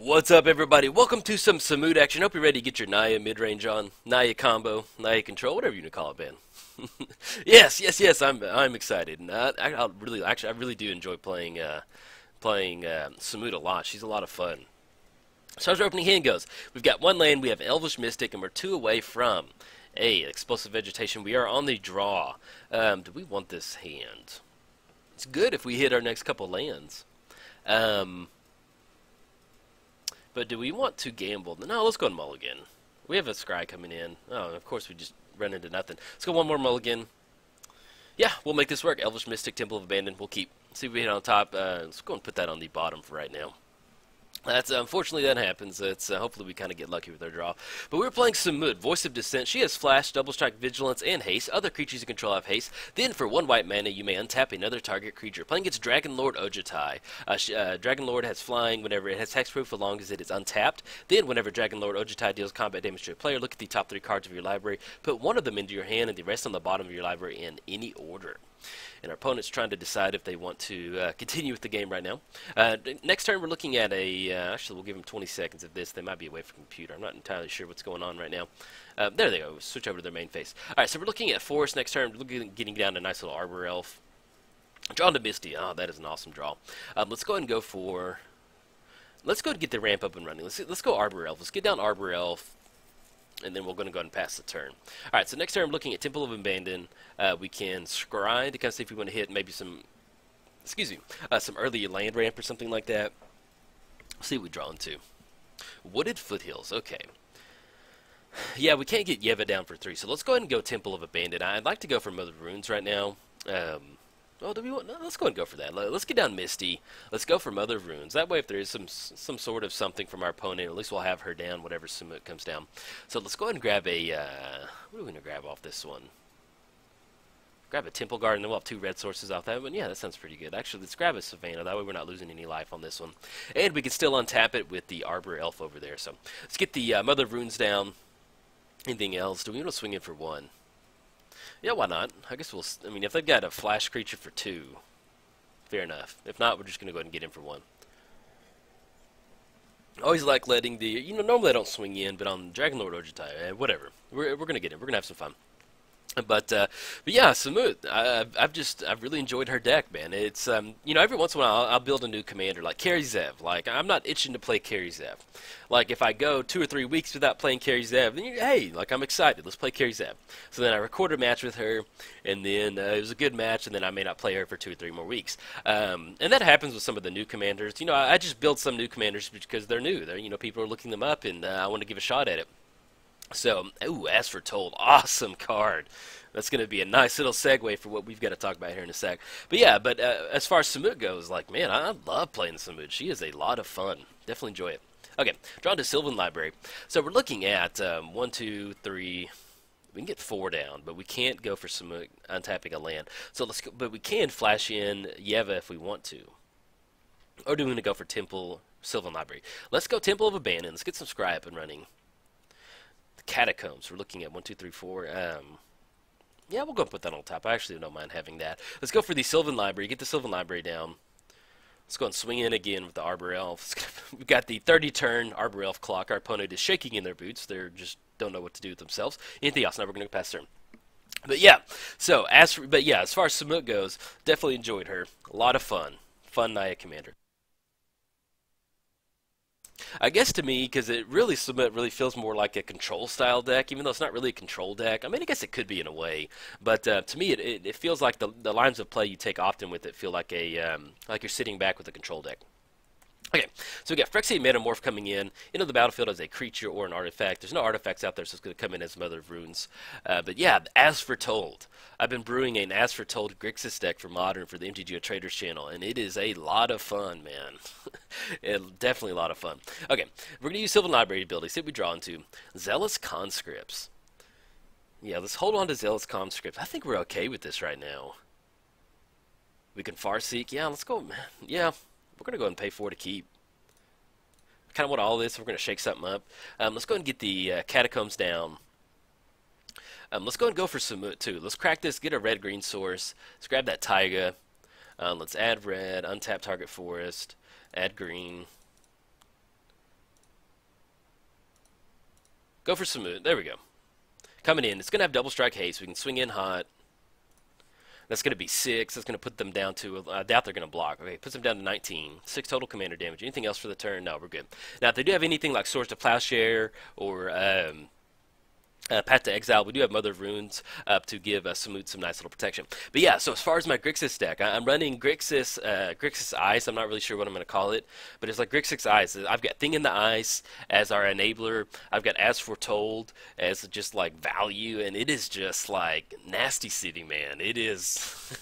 What's up, everybody? Welcome to some Samut action. Hope you're ready to get your Naya mid-range on, Naya combo, Naya control, whatever you want to call it, man. yes. I'm excited. And I really do enjoy playing Samut a lot. She's a lot of fun. So as our opening hand goes, we've got one land. We have Elvish Mystic, and we're two away from Explosive Vegetation. We are on the draw. Do we want this hand? It's good if we hit our next couple lands. But do we want to gamble? No, let's go and mulligan. We have a scry coming in. Oh, of course we just run into nothing. Let's go one more mulligan. Yeah, we'll make this work. Elvish Mystic, Temple of Abandon. We'll keep. See if we hit on top. Let's go and put that on the bottom for right now. That's unfortunately that happens. It's hopefully we kind of get lucky with our draw. But we're playing Samut, Voice of Dissent. She has Flash, Double Strike, Vigilance, and Haste. Other creatures you control have Haste. Then for 1 white mana, you may untap another target creature. Playing against Dragonlord Ojutai. Dragonlord has Flying whenever it has Hexproof, as long as it is untapped. Then whenever Dragonlord Ojutai deals combat damage to a player, look at the top 3 cards of your library. Put one of them into your hand and the rest on the bottom of your library in any order. And our opponent's trying to decide if they want to continue with the game right now. Next turn, we're looking at actually, we'll give them 20 seconds of this. They might be away from the computer. I'm not entirely sure what's going on right now. There they go. Switch over to their main face. All right, so we're looking at Forest next turn. We're getting down to a nice little Arbor Elf. Drawn to Misty. Oh, that is an awesome draw. Let's go ahead and go for... Let's go ahead and get the ramp up and running. Let's go Arbor Elf. Let's get down Arbor Elf. And then we're going to go ahead and pass the turn. All right, so next turn I'm looking at Temple of Abandon. We can scry to kind of see if we want to hit maybe some, some early land ramp or something like that. Let's see what we draw into. Wooded Foothills, okay. Yeah, we can't get Yeva down for 3, so let's go ahead and go Temple of Abandon. I'd like to go for Mother of Runes right now. Do we want? No, let's go ahead and go for that. Let's get down Misty. Let's go for Mother of Runes. That way, if there is some sort of something from our opponent, at least we'll have her down whatever Samut comes down. So let's go ahead and grab a... what are we going to grab off this one? Grab a Temple Guard, and then we'll have 2 red sources off that one. Yeah, that sounds pretty good. Actually, let's grab a Savannah. That way we're not losing any life on this one. And we can still untap it with the Arbor Elf over there. So let's get the Mother of Runes down. Anything else? Do we want to swing in for 1? Yeah, why not? I guess we'll... I mean, if they've got a flash creature for 2, fair enough. If not, we're just going to go ahead and get in for 1. I always like letting the... normally I don't swing in, but on Dragonlord Ojutai, whatever. We're going to get in. We're going to have some fun. But yeah, Samut, I've really enjoyed her deck, man. It's every once in a while I'll build a new commander like Carry Zev. Like, I'm not itching to play Carry Zev. Like, if I go 2 or 3 weeks without playing Carry Zev, then hey, like, I'm excited. Let's play Carry Zev. So then I record a match with her, and then it was a good match, and then I may not play her for 2 or 3 more weeks. And that happens with some of the new commanders. I just build some new commanders because they're new. People are looking them up, and I want to give a shot at it. So, As for Told, awesome card. That's going to be a nice little segue for what we've got to talk about here in a sec. But yeah, as far as Samut goes, like, man, I love playing Samut. She is a lot of fun. Definitely enjoy it. Okay, drawn to Sylvan Library. So we're looking at 1, 2, 3. We can get 4 down, but we can't go for Samut untapping a land. So let's go, but we can flash in Yeva if we want to. Or do we want to go for Temple, Sylvan Library? Let's go Temple of Abandon. Let's get some scry up and running. Catacombs. We're looking at 1, 2, 3, 4. Yeah, we'll go and put that on top. I actually don't mind having that. Let's go for the Sylvan Library. Get the Sylvan Library down. Let's go and swing in again with the Arbor Elf. We've got the 30-turn Arbor Elf clock. Our opponent is shaking in their boots. They just don't know what to do with themselves. Anything else? Now we're going to pass turn. But yeah, as far as Samut goes, definitely enjoyed her. A lot of fun. Fun Naya commander. I guess to me, because Samut really feels more like a control style deck, even though it's not really a control deck. I mean, I guess it could be in a way, but to me, it feels like the lines of play you take often with it feel like like you're sitting back with a control deck. Okay, so we got Phyrexian Metamorph coming in into the battlefield as a creature or an artifact. There's no artifacts out there, so it's going to come in as Mother of Runes. But yeah, As For Told. I've been brewing an As For Told Grixis deck for Modern for the MTGOTraders channel, and it is a lot of fun, man. Definitely a lot of fun. Okay, we're going to use Sylvan Library abilities. See what we draw into. Zealous Conscripts. Yeah, let's hold on to Zealous Conscripts. I think we're okay with this right now. We can Farseek. Yeah, let's go. Yeah. We're going to go ahead and pay 4 to keep. I kind of want all this. We're going to shake something up. Let's go ahead and get the Catacombs down. Let's go ahead and go for Samut, too. Let's crack this, get a red-green source. Let's grab that Taiga. Let's add red, untap target forest, add green. Go for Samut. There we go. Coming in. It's going to have double strike haste. We can swing in hot. That's going to be 6. That's going to put them down to, I doubt they're going to block. Okay, puts them down to 19. 6 total commander damage. Anything else for the turn? No, we're good. Now, if they do have anything like Swords to Plowshare or Path to Exile, we do have Mother of Runes up to give Samut some nice little protection. But yeah, so as far as my Grixis deck, I'm running Grixis Ice. I'm not really sure what I'm going to call it, but it's like Grixis Ice. I've got Thing in the Ice as our enabler. I've got As Foretold as just like value, and it is just like nasty city, man. It is,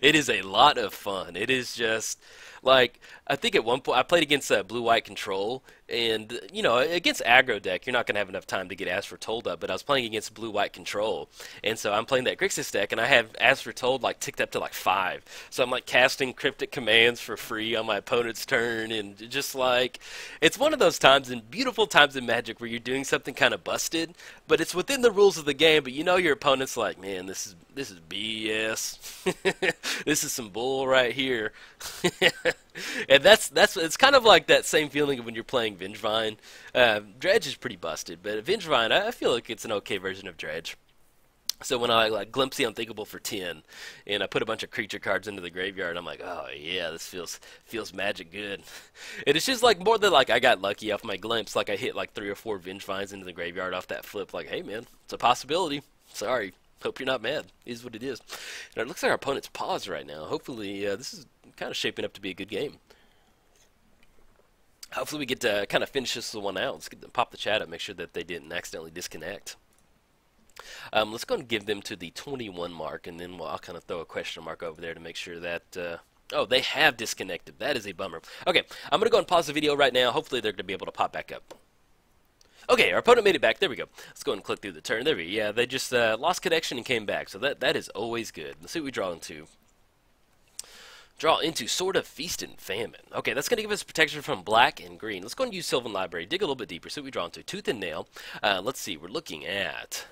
it is a lot of fun. It is just like, I think at one point I played against blue-white control, and you know, against aggro deck, you're not going to have enough time to get As Foretold up. But I was playing against blue-white control, and so I'm playing that Grixis deck, and I have As Foretold like ticked up to like 5. So I'm like casting cryptic commands for free on my opponent's turn, and just like, it's one of those times, and beautiful times in Magic, where you're doing something kind of busted, but it's within the rules of the game. But you know your opponent's like, man, this is BS. This is some bull right here. And that's it's kind of like that same feeling when you're playing Vengevine. Dredge is pretty busted, but Vengevine, I feel like it's an okay version of Dredge. So when I like glimpse the unthinkable for 10, and I put a bunch of creature cards into the graveyard, I'm like, oh yeah, this feels magic good. And it's just like more than like I got lucky off my glimpse, like I hit like 3 or 4 Vengevines into the graveyard off that flip. Like, hey man, it's a possibility. Sorry. Hope you're not mad. It is what it is. And it looks like our opponent's paused right now. Hopefully, this is kind of shaping up to be a good game. Hopefully we get to kind of finish this one out. Let's pop the chat up, make sure that they didn't accidentally disconnect. Let's go and give them to the 21 mark, and then I'll kind of throw a question mark over there to make sure that... oh, they have disconnected. That is a bummer. Okay, I'm going to go and pause the video right now. Hopefully they're going to be able to pop back up. Okay, our opponent made it back. There we go. Let's go and click through the turn. There we go. Yeah, they just lost connection and came back. So that is always good. Let's see what we draw into. Draw into Sword of Feast and Famine. Okay, that's going to give us protection from black and green. Let's go and use Sylvan Library. Dig a little bit deeper. See what we draw into. Tooth and Nail. Let's see. We're looking at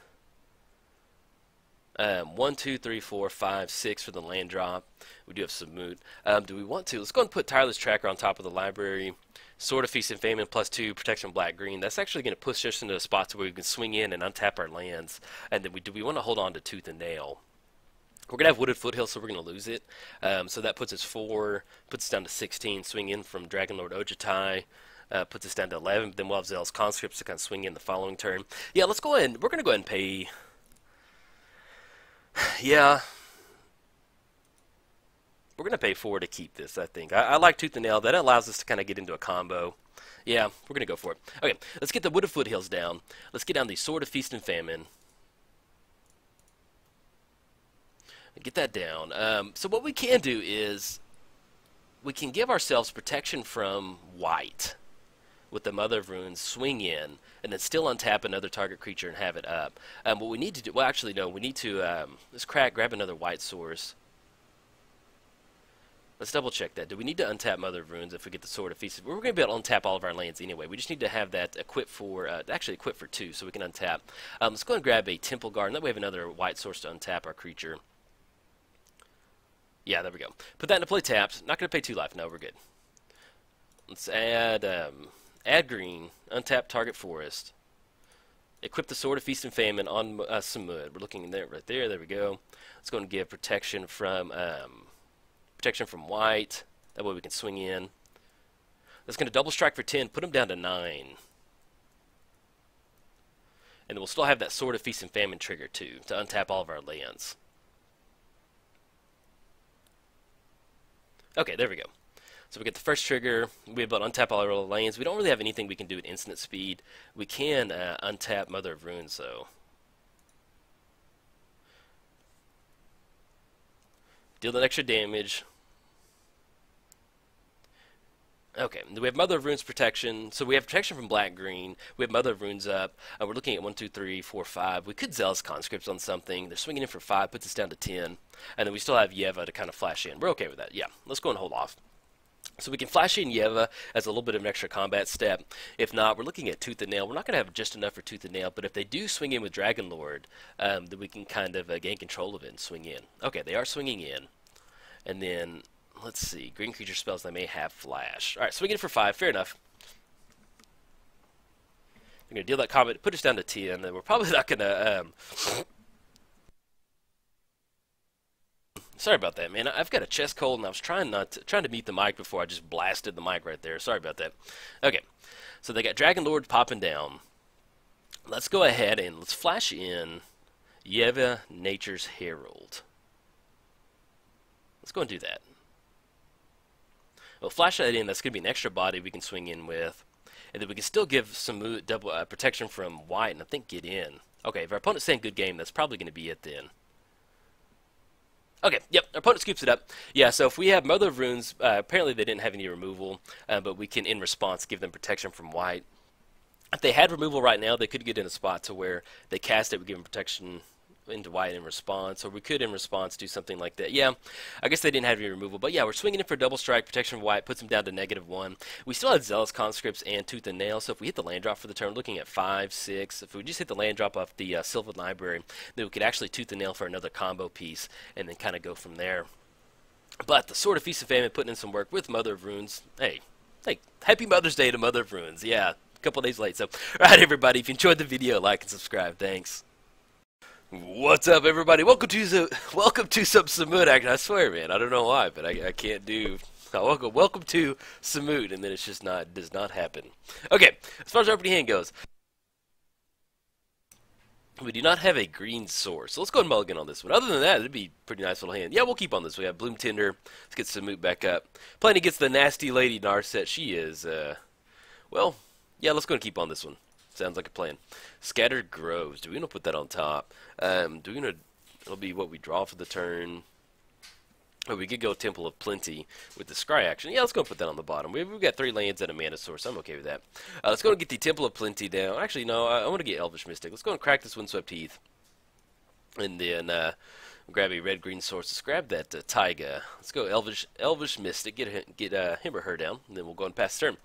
1, 2, 3, 4, 5, 6 for the land drop. We do have Samut. Do we want to? Let's go and put Tireless Tracker on top of the library. Sword of Feast and Famine +2, protection black-green. That's actually going to push us into a spot where we can swing in and untap our lands. And then do we want to hold on to Tooth and Nail? We're going to have Wooded Foothills, so we're going to lose it. So that puts us 4, puts us down to 16. Swing in from Dragonlord Ojutai. Puts us down to 11. Then we'll have Zealous Conscripts to kind of swing in the following turn. Yeah, let's go ahead. We're going to go ahead and pay... Yeah. We're going to pay 4 to keep this, I think. I like Tooth and Nail. That allows us to kind of get into a combo. Yeah, we're going to go for it. Okay, let's get the Wooded Foothills down. Let's get down the Sword of Feast and Famine. Get that down. So what we can do is we can give ourselves protection from white with the Mother of Runes, swing in, and then still untap another target creature and have it up. What we need to do, well actually no, we need to, let's grab another white source. Let's double check that. Do we need to untap Mother of Runes if we get the Sword of Feast? We're going to be able to untap all of our lands anyway. We just need to have that equipped for, actually equipped for 2 so we can untap. Let's go and grab a Temple Guard, and that way we have another white source to untap our creature. Yeah, there we go. Put that into play tapped. Not going to pay 2 life. No, we're good. Let's add green, untap target forest. Equip the Sword of Feast and Famine on Samut. We're looking in there, right there. There we go. Let's go and give protection from white. That way we can swing in. That's going to double strike for 10. Put them down to 9. And then we'll still have that Sword of Feast and Famine trigger too to untap all of our lands. Okay, there we go. So we get the first trigger. We able to untap all our lands. We don't really have anything we can do at instant speed. We can untap Mother of Runes, though. Deal that extra damage. Okay, we have Mother of Runes protection. So we have protection from black-green. We have Mother of Runes up. We're looking at 1, 2, 3, 4, 5. We could Zealous Conscripts on something. They're swinging in for 5, puts us down to 10. And then we still have Yeva to kind of flash in. We're okay with that. Yeah, let's go and hold off. So we can flash in Yeva as a little bit of an extra combat step. If not, we're looking at Tooth and Nail. We're not going to have just enough for Tooth and Nail, but if they do swing in with Dragonlord, then we can kind of gain control of it and swing in. Okay, they are swinging in. And then... let's see. Green creature spells, they may have flash. Alright, swing in for 5. Fair enough. We're going to deal that combat, put us down to 10, and we're probably not going to... Sorry about that, man. I've got a chest cold, and I was trying to mute the mic before I just blasted the mic right there. Sorry about that. Okay, so they got Dragonlord popping down. Let's go ahead and let's flash in Yeva Nature's Herald. Let's go and do that. We'll flash that in. That's going to be an extra body we can swing in with. And then we can still give Samut double protection from white and I think get in. Okay, if our opponent's saying good game, that's probably going to be it then. Okay, yep, our opponent scoops it up. Yeah, so if we have Mother of Runes, apparently they didn't have any removal, but we can, in response, give them protection from white. If they had removal right now, they could get in a spot to where they cast it, we give them protection into white in response, or we could, in response, do something like that. Yeah, I guess they didn't have any removal, but yeah, we're swinging in for double strike, protection from white, puts them down to -1. We still had Zealous Conscripts and Tooth and Nail, so if we hit the land drop for the turn, looking at 5, 6, if we just hit the land drop off the Sylvan Library, then we could actually Tooth and Nail for another combo piece, and then kind of go from there. But the Sword of Feast of Famine putting in some work with Mother of Runes. Hey, happy Mother's Day to Mother of Runes. Yeah, a couple days late. So, alright everybody, if you enjoyed the video, like and subscribe. Thanks. What's up, everybody? Welcome to some Samut action. I swear, man, I don't know why, but I can't do. Welcome to Samut, and then it's just does not happen. Okay, as far as our opening hand goes, we do not have a green source, so let's go and mulligan on this one. Other than that, it'd be a pretty nice little hand. Yeah, we'll keep on this. We have Bloom Tinder. Let's get Samut back up. Playing against the nasty lady Narset. She is, well, yeah, let's go and keep on this one. Sounds like a plan. Scattered Groves. Do we want to put that on top? It'll be what we draw for the turn. Or we could go Temple of Plenty with the Scry action. Yeah, let's go and put that on the bottom. We've got 3 lands and a mana source. I'm okay with that. Let's go and get the Temple of Plenty down. Actually, no, I want to get Elvish Mystic. Let's go and crack this Windswept Heath. And then grab a red-green source. Let's grab that Taiga. Let's go Elvish Mystic. Get him or her down. And then we'll go and pass the turn.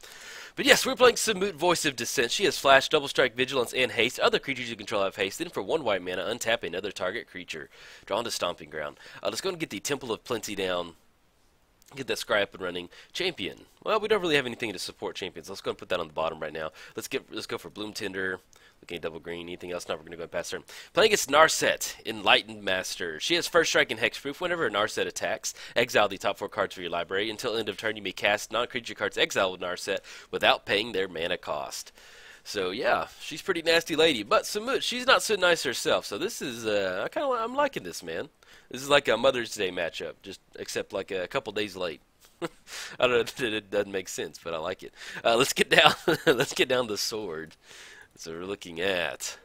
But yes, we're playing Samut, Voice of Dissent. She has Flash, Double Strike, Vigilance, and Haste. Other creatures you control have Haste. Then for 1 white mana, untap another target creature. Draw into Stomping Ground. Let's go and get the Temple of Plenty down. Get that Scry up and running. Champion. Well, we don't really have anything to support champions. Let's go and put that on the bottom right now. Let's go for Bloom Tinder. Looking at double green. Anything else? No, we're going to go and pass turn. Playing against Narset, Enlightened Master. She has First Strike and Hexproof. Whenever a Narset attacks, exile the top 4 cards for your library. Until end of turn, you may cast non-creature cards exiled with Narset without paying their mana cost. So yeah, she's a pretty nasty lady. But Samut, she's not so nice herself. So this is I'm liking this, man. This is like a Mother's Day matchup, just except like a couple days late. I don't know, it doesn't make sense, but I like it. Let's get down. Let's get down the sword. So we're looking at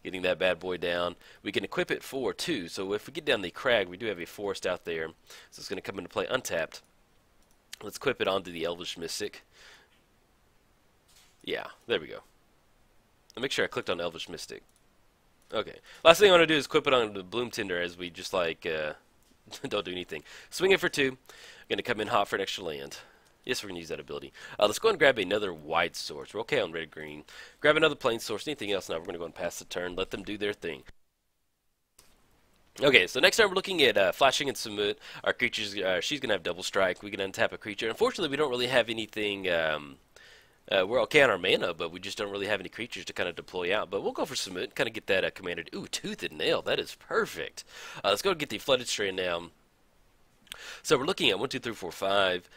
getting that bad boy down. We can equip it for 2. So if we get down the crag, we do have a forest out there. So it's going to come into play untapped. Let's equip it onto the Elvish Mystic. Yeah, there we go. I'll make sure I clicked on Elvish Mystic. Okay. Last thing I want to do is equip it on the Bloom Tinder as we just like don't do anything. Swing it for 2. Going to come in hot for an extra land. Yes, we're going to use that ability. Let's go and grab another white source. We're okay on red-green. Grab another plain source. Anything else now, we're going to go and pass the turn. Let them do their thing. Okay, so next time we're looking at flashing and Samut. Our creatures, she's going to have double strike. We can untap a creature. Unfortunately, we don't really have anything. We're okay on our mana, but we just don't really have any creatures to kind of deploy out. But we'll go for Samut, kind of get that commanded. Ooh, Tooth and Nail. That is perfect. Let's go and get the Flooded Strand now. So we're looking at 1, 2, 3, 4, 5.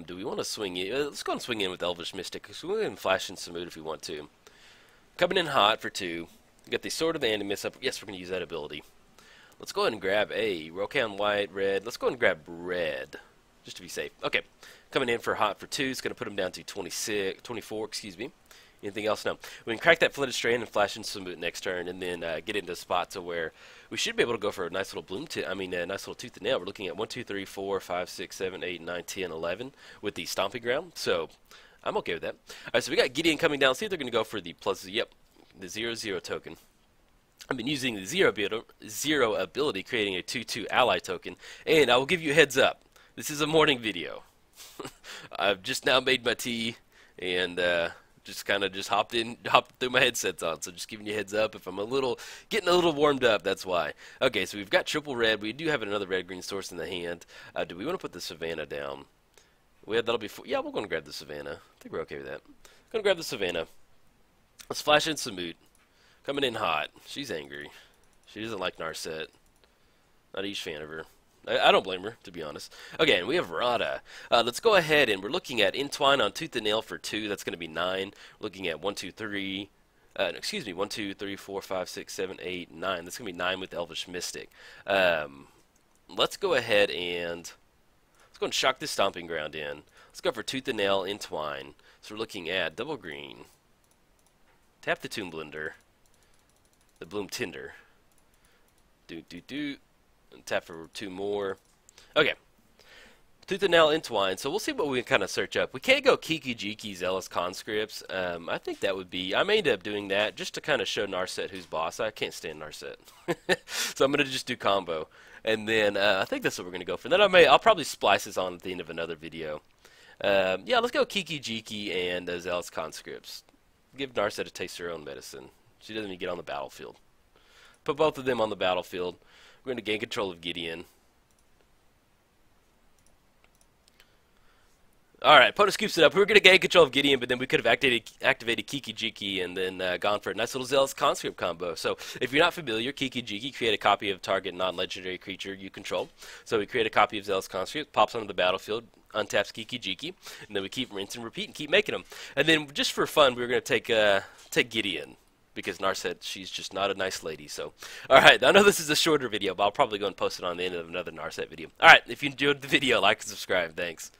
Do we want to swing in? Let's go and swing in with Elvish Mystic. So we'll go and flash in Samut if we want to. Coming in hot for 2. We got the Sword of the Animus up. Yes, we're going to use that ability. Let's go ahead and grab a. We're okay on white, red. Let's go ahead and grab red, just to be safe. Okay, coming in for hot for 2. It's going to put him down to 24. Excuse me. Anything else? No. We can crack that Flooded Strand and flash in Samut next turn, and then get into a spot to where we should be able to go for a nice little nice little Tooth and Nail. We're looking at 1, 2, 3, 4, 5, 6, 7, 8, 9, 10, 11 with the Stomping Ground. So I'm okay with that. All right, so we got Gideon coming down. See if they're going to go for the plus. Yep, the 0/0 token. I've been using the zero ability, creating a 2/2 ally token, and I will give you a heads up. This is a morning video. I've just now made my tea, and just kind of hopped through my headsets on, so just giving you a heads up if I'm getting a little warmed up, that's why. Okay, so we've got triple red. We do have another red-green source in the hand. Do we want to put the Savannah down? That'll be yeah, we're going to grab the Savannah. I think we're okay with that. Going to grab the Savannah. Let's flash in Samut. Coming in hot. She's angry. She doesn't like Narset. Not a huge fan of her. I don't blame her, to be honest. Okay, and we have Rada. Let's go ahead, and we're looking at Entwine on Tooth and Nail for 2. That's going to be 9. We're looking at 1, 2, 3. Excuse me, 1, 2, 3, 4, 5, 6, 7, 8, 9. That's going to be 9 with Elvish Mystic. Let's go ahead and shock this Stomping Ground in. Let's go for Tooth and Nail, Entwine. So we're looking at double green. Tap the Tomb Blender. The Bloom Tinder. And tap for 2 more. Okay. Tooth and Nail, Entwine. So we'll see what we can kind of search up. We can't go Kiki Jiki Zealous Conscripts. I think that would be... I may end up doing that just to kind of show Narset who's boss. I can't stand Narset. So I'm going to just do combo. And then I think that's what we're going to go for. Then I'll probably splice this on at the end of another video. Yeah, let's go Kiki Jiki and Zealous Conscripts. Give Narset a taste of her own medicine. She doesn't even get on the battlefield. Put both of them on the battlefield. We're going to gain control of Gideon. Alright, opponent scoops it up. We were going to gain control of Gideon, but then we could have activated Kiki Jiki and then gone for a nice little Zealous Conscript combo. So, if you're not familiar, Kiki Jiki, create a copy of target non-legendary creature you control. So we create a copy of Zealous Conscript, pops onto the battlefield, untaps Kiki Jiki, and then we keep rinse and repeat and keep making them. And then, just for fun, we were going to take Gideon. Because Narset, she's just not a nice lady. So, alright, I know this is a shorter video, but I'll probably go and post it on the end of another Narset video. Alright, if you enjoyed the video, like and subscribe. Thanks.